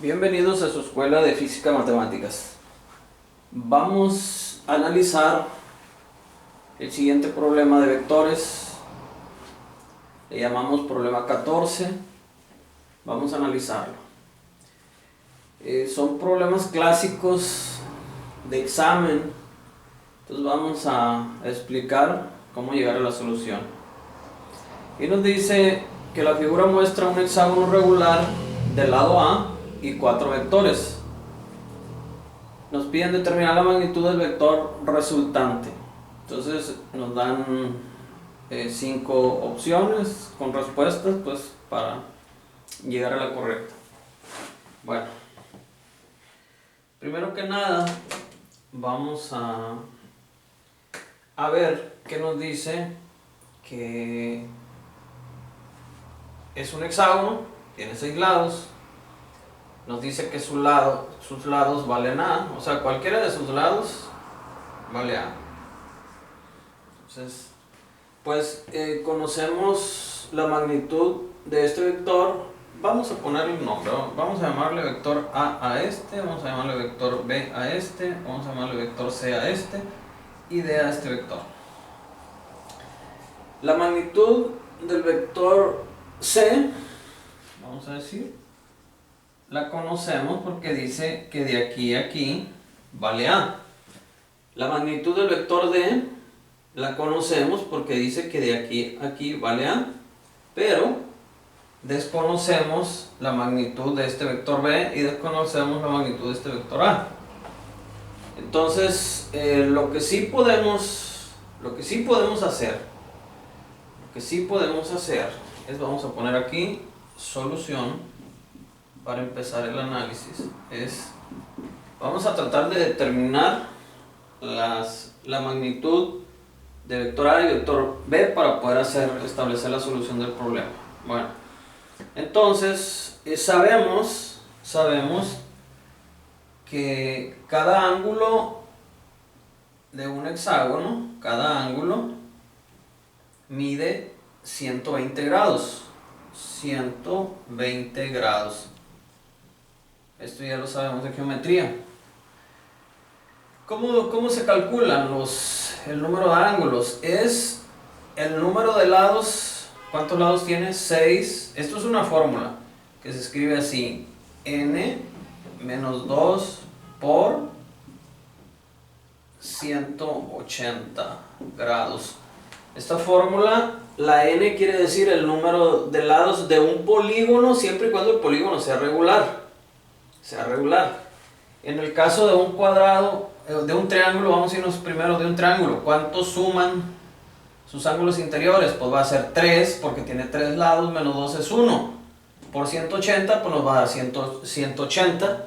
Bienvenidos a su escuela de Física Matemáticas. Vamos a analizar el siguiente problema de vectores. Le llamamos problema 14. Vamos a analizarlo. Son problemas clásicos de examen. Entonces vamos a explicar cómo llegar a la solución. Y nos dice que la figura muestra un hexágono regular del lado A y 4 vectores. Nos piden determinar la magnitud del vector resultante. Entonces nos dan 5 opciones con respuestas pues para llegar a la correcta. Bueno, primero que nada vamos a ver qué nos dice que es un hexágono, tiene 6 lados. Nos dice que sus lados valen A, o sea, cualquiera de sus lados vale A. Entonces, pues conocemos la magnitud de este vector. Vamos a ponerle un nombre, vamos a llamarle vector A este, vamos a llamarle vector B a este, vamos a llamarle vector C a este y D a este vector. La magnitud del vector C, vamos a decir, la conocemos porque dice que de aquí a aquí vale A. La magnitud del vector D la conocemos porque dice que de aquí a aquí vale A, pero desconocemos la magnitud de este vector B y desconocemos la magnitud de este vector A. Entonces, lo que sí podemos hacer es, vamos a poner aquí solución. Para empezar el análisis vamos a tratar de determinar la magnitud de vector A y vector B para poder establecer la solución del problema. Bueno, entonces sabemos que cada ángulo de un hexágono, cada ángulo mide 120 grados. 120 grados. Esto ya lo sabemos de geometría. ¿Cómo se calculan el número de ángulos? Es el número de lados. ¿Cuántos lados tiene? 6. Esto es una fórmula que se escribe así: n menos 2 por 180 grados. Esta fórmula, la n quiere decir el número de lados de un polígono siempre y cuando el polígono sea regular. En el caso de un cuadrado, de un triángulo, vamos a irnos primero de un triángulo. ¿Cuántos suman sus ángulos interiores? Pues va a ser 3 porque tiene 3 lados, menos 2 es 1. Por 180 pues nos va a dar 180.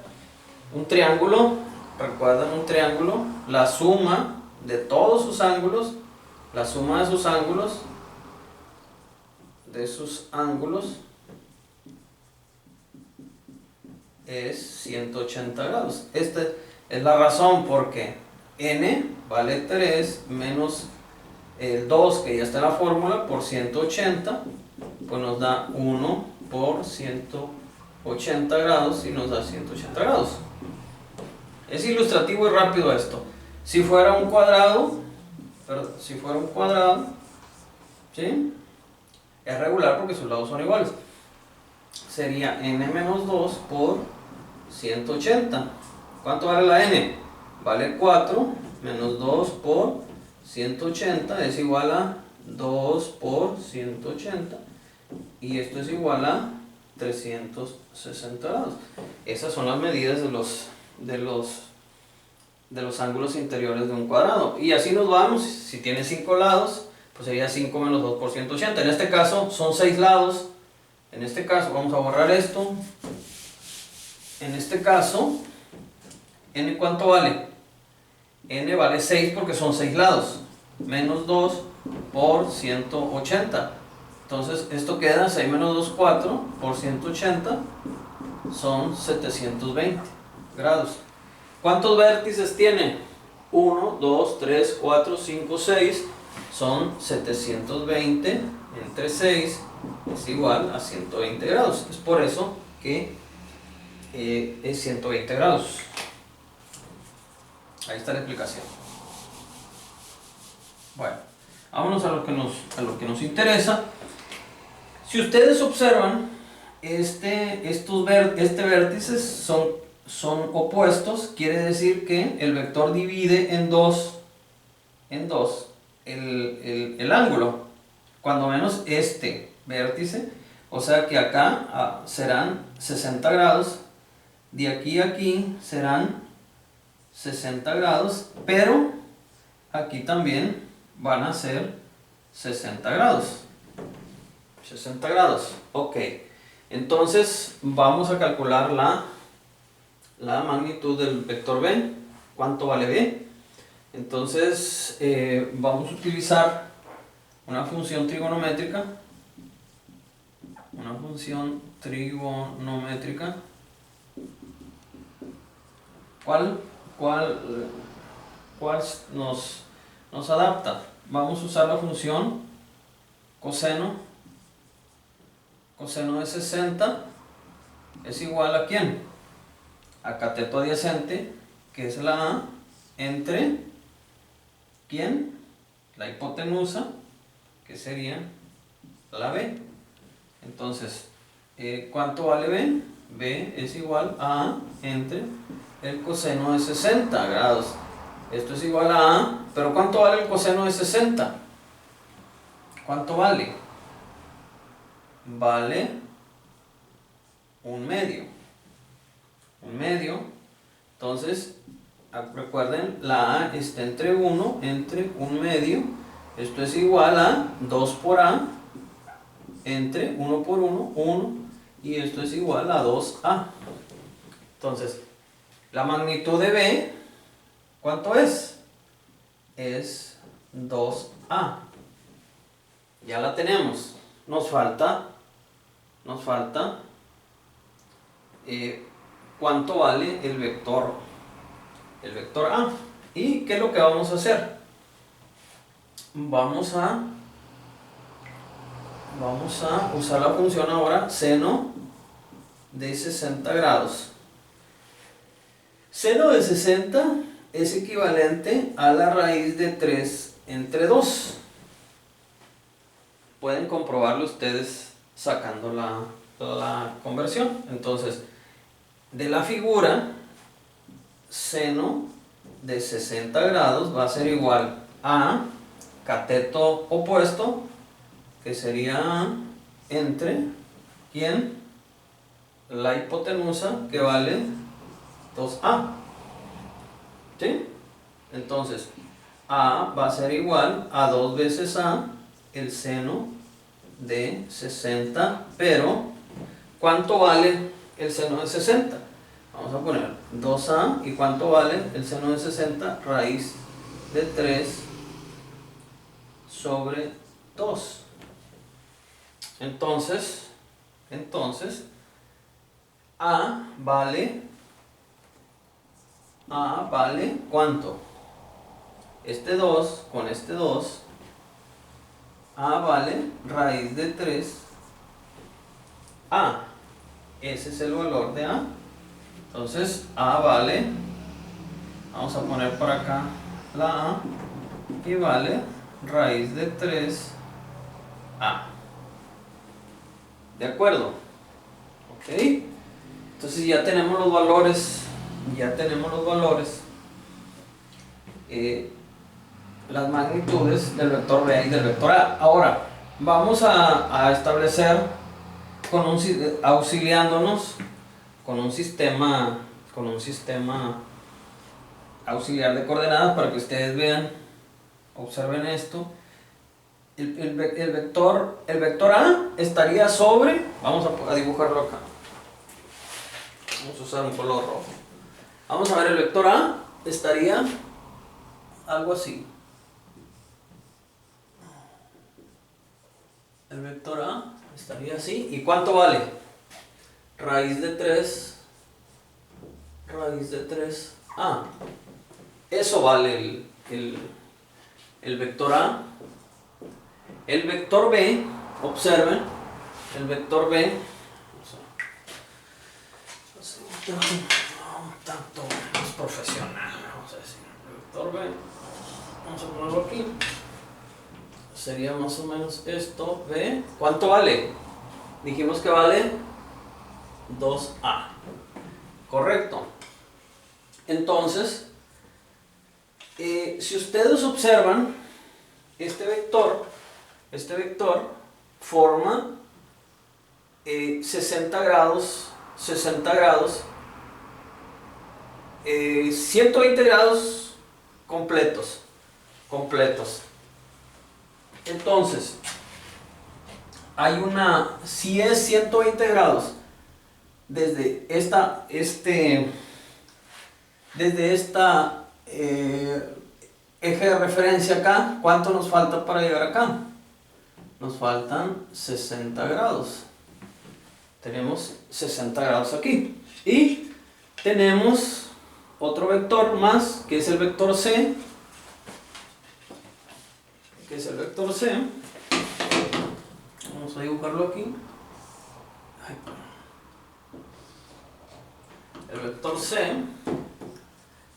Un triángulo, recuerden, un triángulo, la suma de todos sus ángulos, la suma de sus ángulos es 180 grados. Esta es la razón porque n vale 3 menos el 2 que ya está en la fórmula por 180, pues nos da 1 por 180 grados y nos da 180 grados. Es ilustrativo y rápido esto. Si fuera un cuadrado, ¿sí? Es regular porque sus lados son iguales. Sería n menos 2 por 180. ¿Cuánto vale la n? Vale 4 menos 2 por 180 es igual a 2 por 180. Y esto es igual a 360 grados. Esas son las medidas de los ángulos interiores de un cuadrado. Y así nos vamos. Si tiene 5 lados, pues sería 5 menos 2 por 180. En este caso son 6 lados. En este caso vamos a borrar esto. En este caso, n ¿cuánto vale? N vale 6 porque son 6 lados. Menos 2 por 180. Entonces esto queda 6 menos 2, 4 por 180 son 720 grados. ¿Cuántos vértices tiene? 1, 2, 3, 4, 5, 6. Son 720 entre 6 es igual a 120 grados. Es por eso que es 120 grados. Ahí está la explicación. Bueno, vámonos a lo que nos interesa. Si ustedes observan, este vértices son opuestos, quiere decir que el vector divide en dos el ángulo, cuando menos este vértice, o sea que acá serán 60 grados, de aquí a aquí serán 60 grados, pero aquí también van a ser 60 grados. 60 grados, ok. Entonces vamos a calcular la magnitud del vector B. ¿Cuánto vale B? Entonces vamos a utilizar una función trigonométrica. Una función trigonométrica. ¿Cuál nos adapta? Vamos a usar la función coseno de 60 es igual a ¿quién? A cateto adyacente, que es la A, entre ¿quién? La hipotenusa, que sería la B. Entonces, ¿cuánto vale B? B es igual a A entre el coseno de 60 grados. Esto es igual a A, pero ¿cuánto vale el coseno de 60? ¿Cuánto vale? Vale un medio. Un medio. Entonces, recuerden, la A está entre 1, entre un medio. Esto es igual a 2 por A, entre 1 por 1, 1. Y esto es igual a 2A. Entonces, la magnitud de B, ¿cuánto es? Es 2A. Ya la tenemos. Nos falta cuánto vale el vector A. ¿Y qué es lo que vamos a hacer? Vamos a usar la función ahora seno de 60 grados. Seno de 60 es equivalente a la raíz de 3 entre 2. Pueden comprobarlo ustedes sacando la conversión. Entonces, de la figura, seno de 60 grados va a ser igual a cateto opuesto, que sería A entre ¿quién? La hipotenusa, que vale 2A. ¿Sí? Entonces, A va a ser igual a 2 veces A, el seno de 60, pero ¿cuánto vale el seno de 60? Vamos a poner 2A, y ¿cuánto vale el seno de 60? Raíz de 3 sobre 2. Entonces A vale ¿cuánto? Este 2 con este 2, A vale raíz de 3A. Ese es el valor de A. Entonces A vale, vamos a poner por acá la A, y vale raíz de 3A. ¿De acuerdo? Ok. Entonces ya tenemos los valores. Las magnitudes del vector B y del vector A. Ahora vamos a establecer, auxiliándonos con un sistema auxiliar de coordenadas, para que ustedes vean, observen esto. El vector A estaría sobre, vamos a dibujarlo acá, vamos a usar un color rojo. Vamos a ver, el vector A estaría algo así. El vector A estaría así. ¿Y cuánto vale? Raíz de 3A. Eso vale el vector A. El vector B, observen, el vector B, Así, un tanto más profesional, vamos a decir. El vector B, vamos a ponerlo aquí. Sería más o menos esto, B. ¿Cuánto vale? Dijimos que vale 2A. Correcto. Entonces, si ustedes observan, este vector forma 60 grados, 120 grados completos. Entonces, si es 120 grados desde esta eje de referencia acá, ¿cuánto nos falta para llegar acá? Nos faltan 60 grados. Tenemos 60 grados aquí. Y tenemos otro vector más, que es el vector C. Vamos a dibujarlo aquí. El vector C.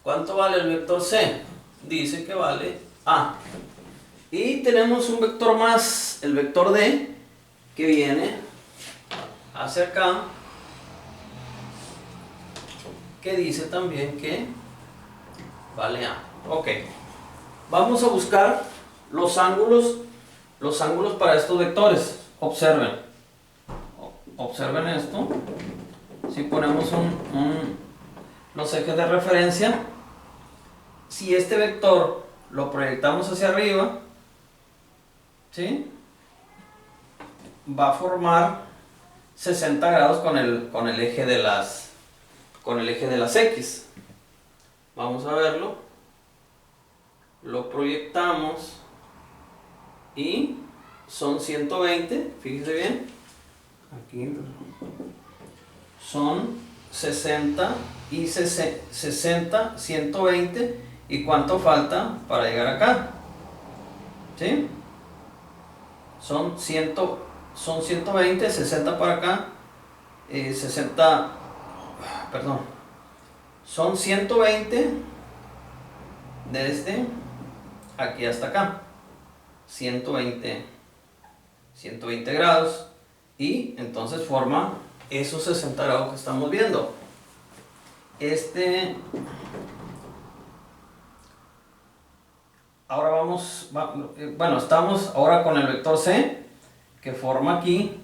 ¿Cuánto vale el vector C? Dice que vale A. Y tenemos un vector más, el vector D, que viene hacia acá, que dice también que vale A. Ok. Vamos a buscar los ángulos para estos vectores. Observen esto. Si ponemos los ejes de referencia, si este vector lo proyectamos hacia arriba, ¿sí?, va a formar 60 grados con el eje de las X. Vamos a verlo. Lo proyectamos y son 120, fíjense bien. Aquí son 60 y 60, 120. ¿Y cuánto falta para llegar acá? ¿Sí? Son 120, 60 para acá, 60, perdón, son 120 desde aquí hasta acá, 120 grados, y entonces forma esos 60 grados que estamos viendo. Ahora estamos ahora con el vector C, que forma aquí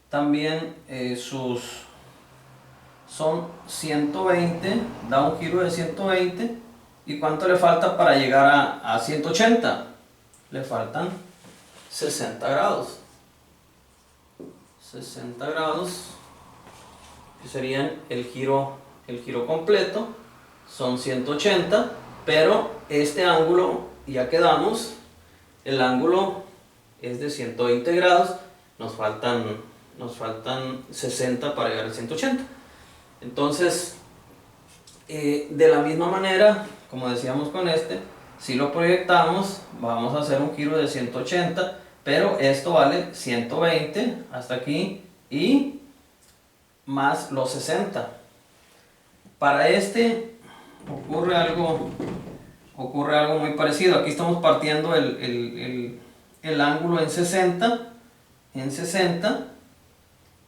también son 120, da un giro de 120. ¿Y cuánto le falta para llegar a 180? Le faltan 60 grados. 60 grados, que serían el giro completo, son 180, pero este ángulo, ya quedamos, el ángulo es de 120 grados, nos faltan 60 para llegar a 180. Entonces, de la misma manera, como decíamos con si lo proyectamos, vamos a hacer un giro de 180, pero esto vale 120 hasta aquí y más los 60. Para ocurre algo muy parecido. Aquí estamos partiendo el ángulo en 60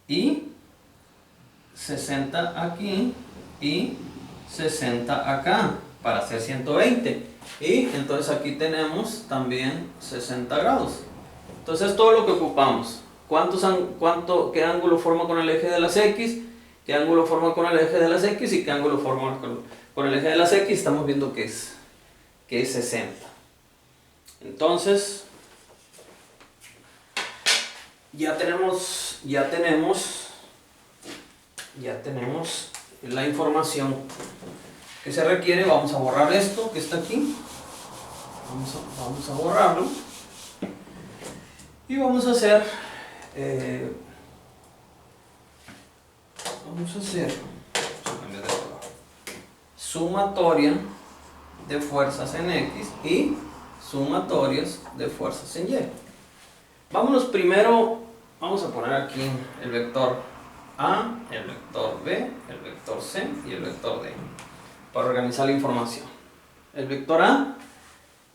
y 60 aquí y 60 acá para hacer 120. Y entonces aquí tenemos también 60 grados. Entonces todo lo que ocupamos. ¿Qué ángulo forma con el eje de las X? ¿Qué ángulo forma con el eje de las X? ¿Y qué ángulo forma con el eje de las X? Estamos viendo que es 60. Entonces, ya tenemos la información que se requiere. Vamos a borrar esto que está aquí. Vamos a borrarlo. Y vamos a hacer sumatoria de fuerzas en X y sumatorias de fuerzas en Y. Vámonos primero, vamos a poner aquí el vector A, el vector B, el vector C y el vector D. Para organizar la información. El vector A,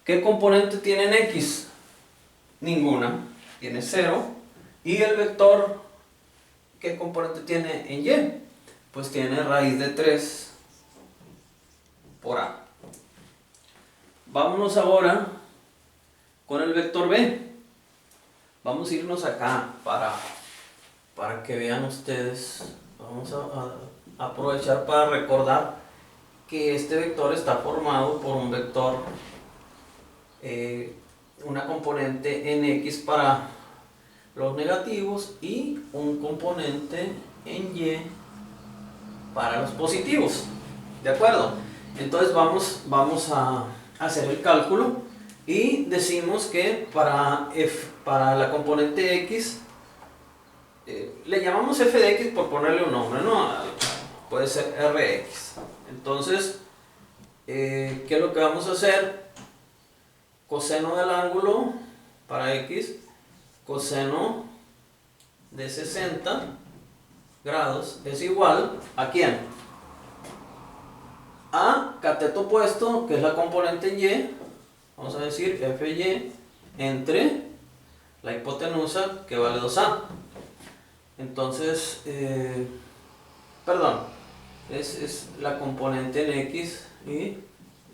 ¿qué componente tiene en X? Ninguna, tiene 0. Y el vector, ¿qué componente tiene en Y? Pues tiene raíz de 3 por A. Vámonos ahora con el vector B. Vamos a irnos acá para que vean ustedes. Vamos a aprovechar para recordar que este vector está formado por un vector, una componente en X para los negativos y un componente en Y para los positivos. ¿De acuerdo? Entonces vamos a hacer el cálculo y decimos que para la componente X, le llamamos f de X por ponerle un nombre, ¿no? Puede ser Rx. Entonces, ¿qué es lo que vamos a hacer? Coseno del ángulo para X, coseno de 60 grados es igual ¿a quién? A cateto opuesto, que es la componente en Y, vamos a decir Fy entre la hipotenusa, que vale 2A. Entonces, perdón, es la componente en X y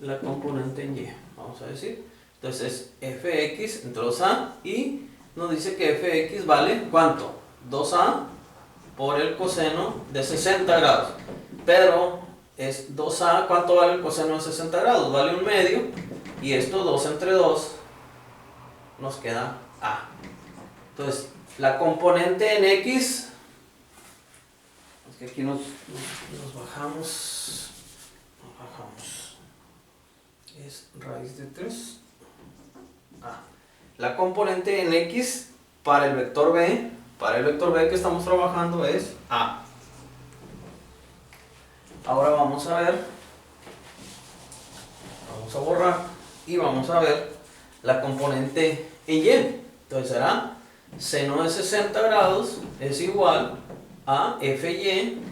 la componente en Y, vamos a decir. Entonces es Fx entre 2A y nos dice que Fx vale ¿cuánto? 2A por el coseno de 60 grados. Pero es 2A, ¿cuánto vale el coseno de 60 grados? Vale 1/2 y esto 2 entre 2 nos queda A. Entonces la componente en X, es que aquí nos bajamos, es raíz de 3. La componente en X para el vector B, que estamos trabajando es A. Ahora vamos a ver, vamos a borrar y vamos a ver la componente en Y. Entonces será seno de 60 grados es igual a Fy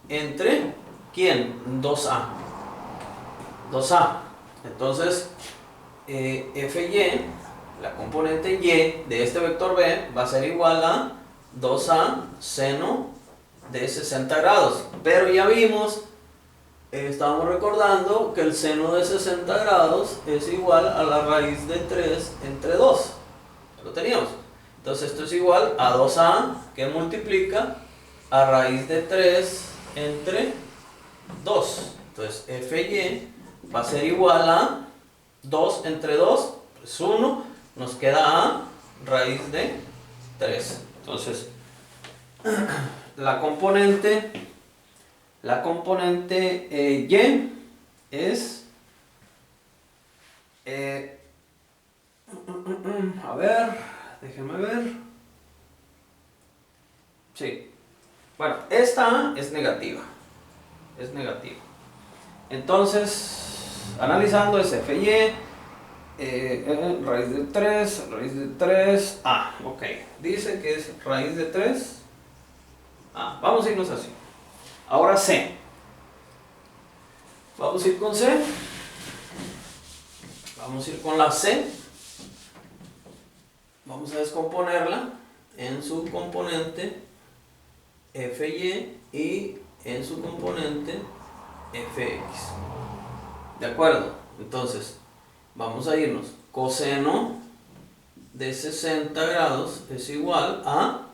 entre ¿quién? 2A. 2A. Entonces Fy, la componente Y de este vector B, va a ser igual a 2A seno de 60 grados. Pero ya vimos, estábamos recordando que el seno de 60 grados es igual a la raíz de 3 entre 2. Ya lo teníamos. Entonces esto es igual a 2A que multiplica a raíz de 3 entre 2. Entonces Fy va a ser igual a 2 entre 2, pues 1, nos queda A raíz de 3. Entonces, la componente Y es, a ver, déjenme ver, sí, bueno, esta A es negativa, entonces, analizando es Fy, raíz de 3, A, ok, dice que es raíz de 3, A, vamos a irnos así. Ahora C, vamos a ir con C, vamos a ir con la C, vamos a descomponerla en su componente Fy y en su componente Fx, ¿de acuerdo? Entonces, vamos a irnos, coseno de 60 grados es igual a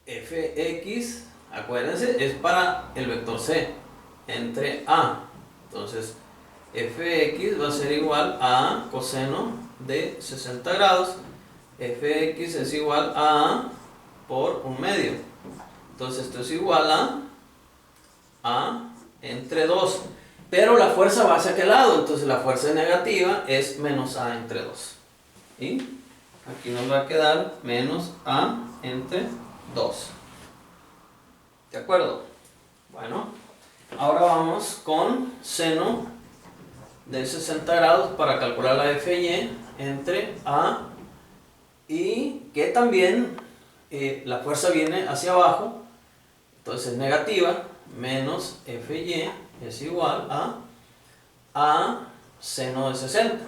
Fx, acuérdense, es para el vector C, entre A. Entonces, Fx va a ser igual a coseno de 60 grados. Fx es igual a A por 1/2. Entonces, esto es igual a A entre 2. Pero la fuerza va hacia aquel lado, entonces la fuerza negativa es menos A entre 2. Y aquí nos va a quedar menos A entre 2. ¿De acuerdo? Bueno, ahora vamos con seno de 60 grados para calcular la Fy entre A y que también la fuerza viene hacia abajo, entonces es negativa, menos Fy es igual a seno de 60.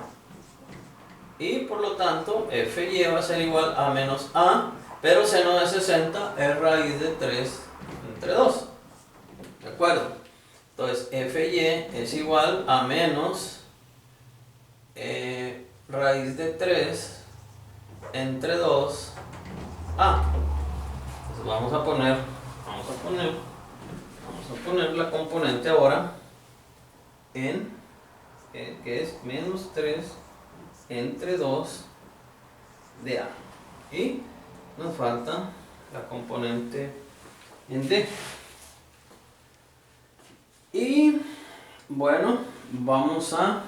Y por lo tanto, Fy va a ser igual a menos A, pero seno de 60 es raíz de 3 entre 2. ¿De acuerdo? Entonces, Fy es igual a menos raíz de 3 entre 2 A. Entonces vamos a poner la componente ahora en que es menos 3 entre 2 de A. Y nos falta la componente en D. Y bueno, vamos a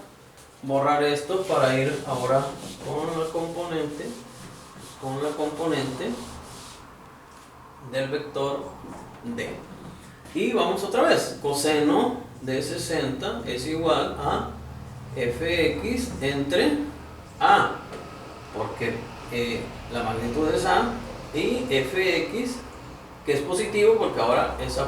borrar esto para ir ahora con la componente del vector D. Y vamos otra vez, coseno de 60 es igual a fx entre A, porque la magnitud es A, y fx, que es positivo porque ahora esa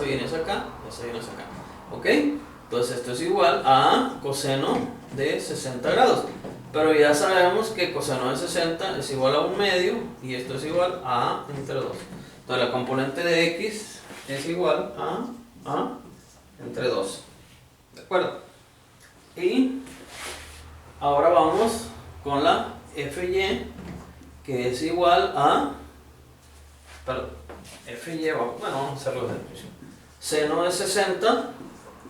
viene hacia acá, esa viene hacia acá. ¿Ok? Entonces esto es igual a coseno de 60 grados. Pero ya sabemos que coseno de 60 es igual a 1/2 y esto es igual a A entre 2. Entonces la componente de x es igual a A entre 2. ¿De acuerdo? Y ahora vamos con la Fy, que es igual a, perdón, Fy, bueno, vamos a hacerlo desde el principio. Seno de 60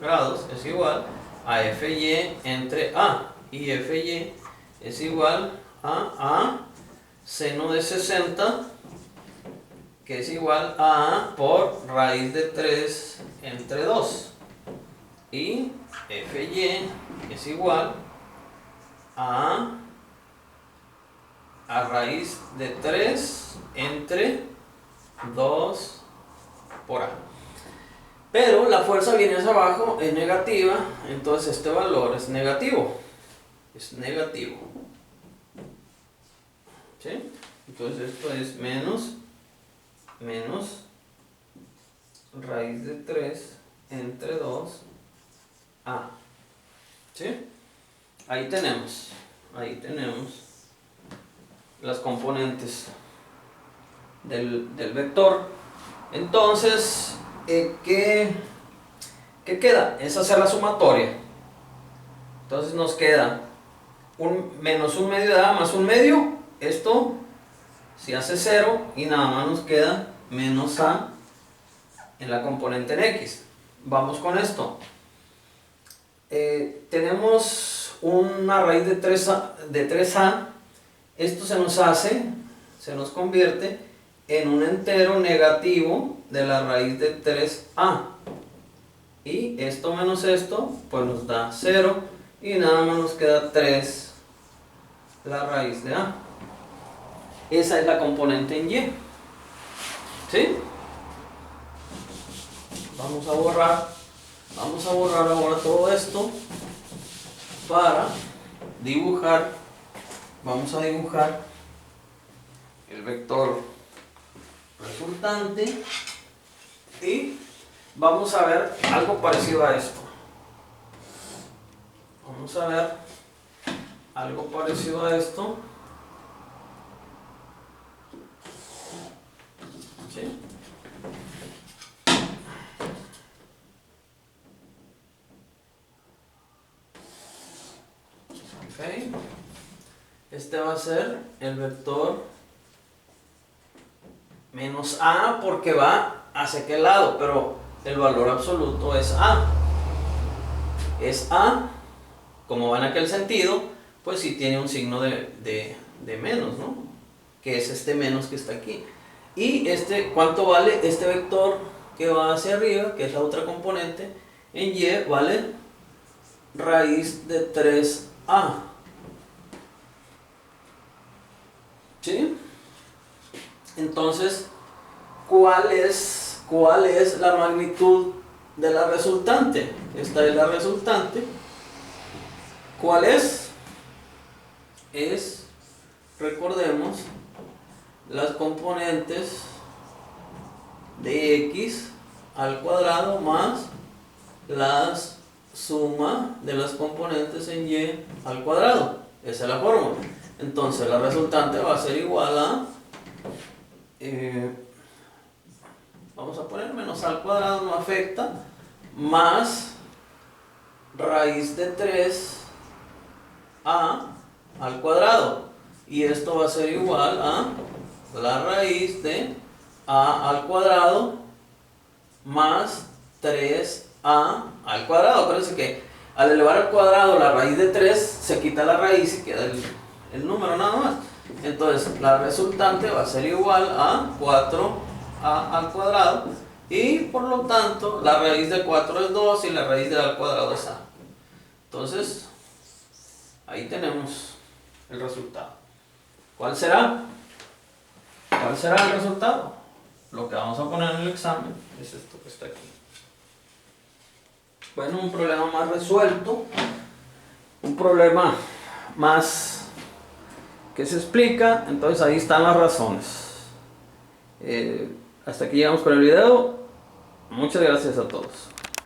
grados es igual a Fy entre A, y Fy es igual a seno de 60, que es igual a A por raíz de 3 entre 2. Y Fy es igual a raíz de 3 entre 2 por A. Pero la fuerza viene hacia abajo, es negativa, entonces este valor es negativo. Es negativo. ¿Sí? Entonces esto es menos raíz de 3 entre 2 A. ¿Sí? Ahí tenemos las componentes del vector. Entonces, ¿qué queda? Es hacer la sumatoria. Entonces nos queda menos 1/2 de A más 1/2. Esto se hace 0 y nada más nos queda menos A en la componente en X. Vamos con esto. Tenemos una raíz de 3A. Esto se nos convierte en un entero negativo de la raíz de 3A. Y esto menos esto, pues nos da 0 y nada más nos queda 3 la raíz de A. Esa es la componente en Y. ¿Sí? Vamos a borrar ahora todo esto para dibujar. Vamos a dibujar el vector resultante y vamos a ver algo parecido a esto. Vamos a ver algo parecido a esto. ¿Sí? Okay. Este va a ser el vector menos A porque va hacia aquel lado, pero el valor absoluto es A. Es A, como va en aquel sentido, pues sí tiene un signo de menos, ¿no? Que es este menos que está aquí. Y ¿cuánto vale este vector que va hacia arriba, que es la otra componente? En Y vale raíz de 3A. ¿Sí? Entonces, ¿cuál es la magnitud de la resultante? Esta es la resultante. ¿Cuál es? Recordemos, las componentes de x al cuadrado más la suma de las componentes en y al cuadrado. Esa es la fórmula. Entonces la resultante va a ser igual a, vamos a poner menos a al cuadrado, no afecta, más raíz de 3a al cuadrado. Y esto va a ser igual a la raíz de a al cuadrado más 3a al cuadrado. Acuérdense que al elevar al cuadrado la raíz de 3 se quita la raíz y queda el número nada más. Entonces la resultante va a ser igual a 4a al cuadrado, y por lo tanto la raíz de 4 es 2 y la raíz de a al cuadrado es a. Entonces ahí tenemos el resultado. ¿Cuál será? ¿Cuál será el resultado? Lo que vamos a poner en el examen es esto que está aquí. Bueno, un problema más resuelto, un problema más que se explica. Entonces ahí están las razones. Hasta aquí llegamos con el video. Muchas gracias a todos.